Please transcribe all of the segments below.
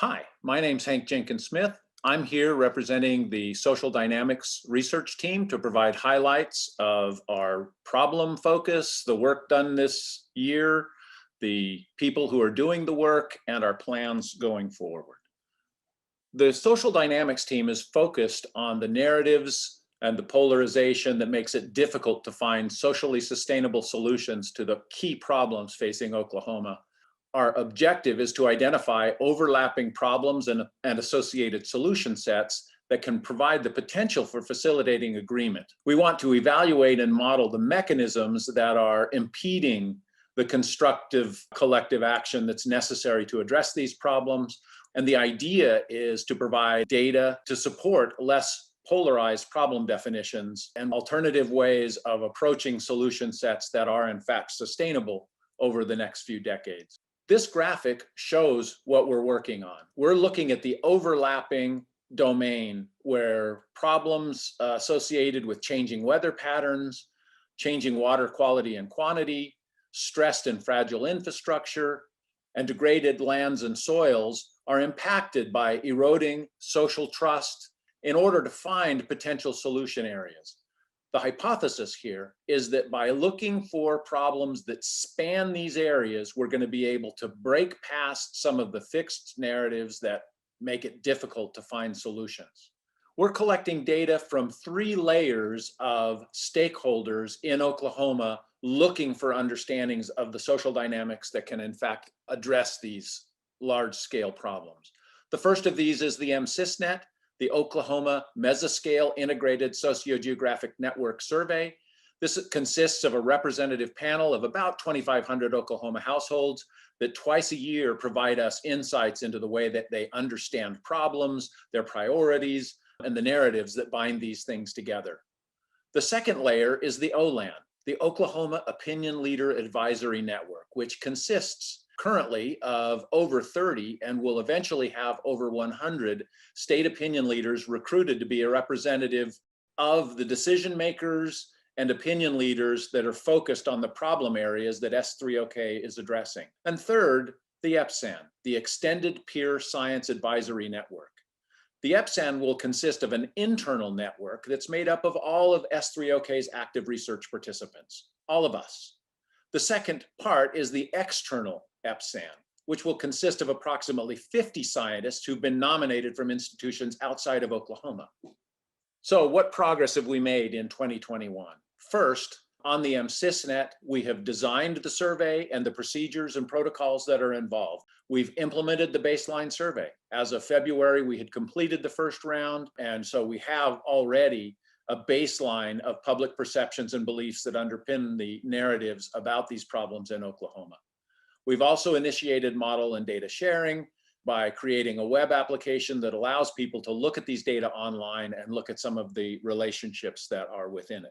Hi, my name's Jenkins-Smith. I'm here representing the Social Dynamics research team to provide highlights of our problem focus, the work done this year, the people who are doing the work, and our plans going forward. The Social Dynamics team is focused on the narratives and the polarization that makes it difficult to find socially sustainable solutions to the key problems facing Oklahoma. Our objective is to identify overlapping problems and associated solution sets that can provide the potential for facilitating agreement. We want to evaluate and model the mechanisms that are impeding the constructive collective action that's necessary to address these problems. And the idea is to provide data to support less polarized problem definitions and alternative ways of approaching solution sets that are in fact sustainable over the next few decades. This graphic shows what we're working on. We're looking at the overlapping domain where problems associated with changing weather patterns, changing water quality and quantity, stressed and fragile infrastructure, and degraded lands and soils are impacted by eroding social trust in order to find potential solution areas. The hypothesis here is that by looking for problems that span these areas, we're going to be able to break past some of the fixed narratives that make it difficult to find solutions. We're collecting data from 3 layers of stakeholders in Oklahoma looking for understandings of the social dynamics that can in fact address these large-scale problems. The first of these is the MSysNet, the Oklahoma Mesoscale Integrated Sociogeographic Network Survey. This consists of a representative panel of about 2,500 Oklahoma households that twice a year provide us insights into the way that they understand problems, their priorities, and the narratives that bind these things together. The second layer is the OLAN, the Oklahoma Opinion Leader Advisory Network, which consists currently of over 30 and will eventually have over 100 state opinion leaders recruited to be a representative of the decision makers and opinion leaders that are focused on the problem areas that S3OK is addressing. And third, the EPSAN, the Extended Peer Science Advisory Network. The EPSAN will consist of an internal network that's made up of all of S3OK's active research participants, all of us. The second part is the external EPSAN, which will consist of approximately 50 scientists who've been nominated from institutions outside of Oklahoma. So what progress have we made in 2021? First, on the MSysNet, we have designed the survey and the procedures and protocols that are involved. We've implemented the baseline survey. As of February, we had completed the first round, and so we have already a baseline of public perceptions and beliefs that underpin the narratives about these problems in Oklahoma. We've also initiated model and data sharing by creating a web application that allows people to look at these data online and look at some of the relationships that are within it.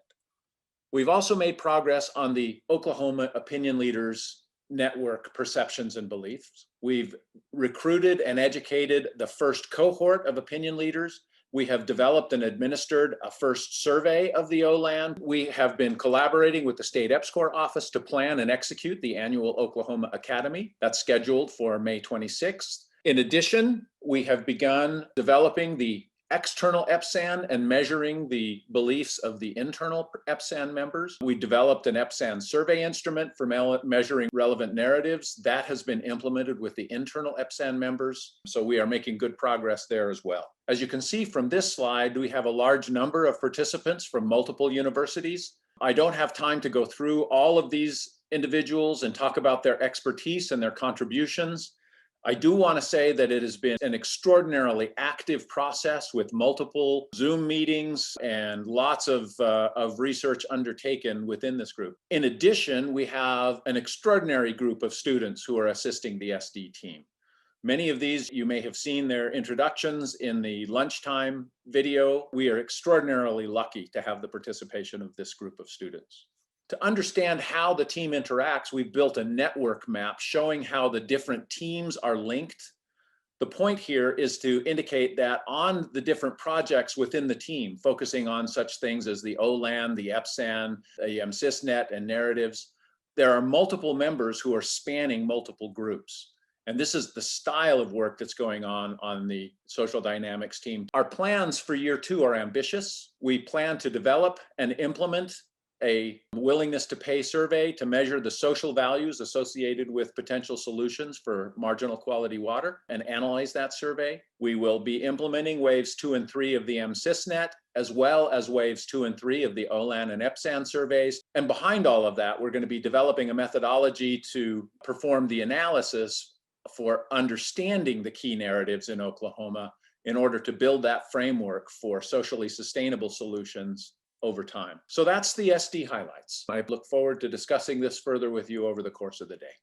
We've also made progress on the Oklahoma Opinion Leaders Network Perceptions and Beliefs. We've recruited and educated the first cohort of opinion leaders. We have developed and administered a first survey of the OLAN. We have been collaborating with the state EPSCoR office to plan and execute the annual Oklahoma Academy. That's scheduled for May 26th. In addition, we have begun developing the external EPSAN and measuring the beliefs of the internal EPSAN members. We developed an EPSAN survey instrument for measuring relevant narratives. That has been implemented with the internal EPSAN members, so we are making good progress there as well. As you can see from this slide, we have a large number of participants from multiple universities. I don't have time to go through all of these individuals and talk about their expertise and their contributions. I do want to say that it has been an extraordinarily active process with multiple Zoom meetings and lots of research undertaken within this group. In addition, we have an extraordinary group of students who are assisting the SD team. Many of these, you may have seen their introductions in the lunchtime video. We are extraordinarily lucky to have the participation of this group of students. To understand how the team interacts, we've built a network map showing how the different teams are linked. The point here is to indicate that on the different projects within the team, focusing on such things as the OLAN, the EPSAN, the MSysNet, and narratives, there are multiple members who are spanning multiple groups. And this is the style of work that's going on the social dynamics team. Our plans for year 2 are ambitious. We plan to develop and implement a willingness to pay survey to measure the social values associated with potential solutions for marginal quality water and analyze that survey. We will be implementing waves 2 and 3 of the MSysNet, as well as waves 2 and 3 of the OLAN and EPSAN surveys. And behind all of that, we're going to be developing a methodology to perform the analysis for understanding the key narratives in Oklahoma in order to build that framework for socially sustainable solutions over time. So that's the SD highlights. I look forward to discussing this further with you over the course of the day.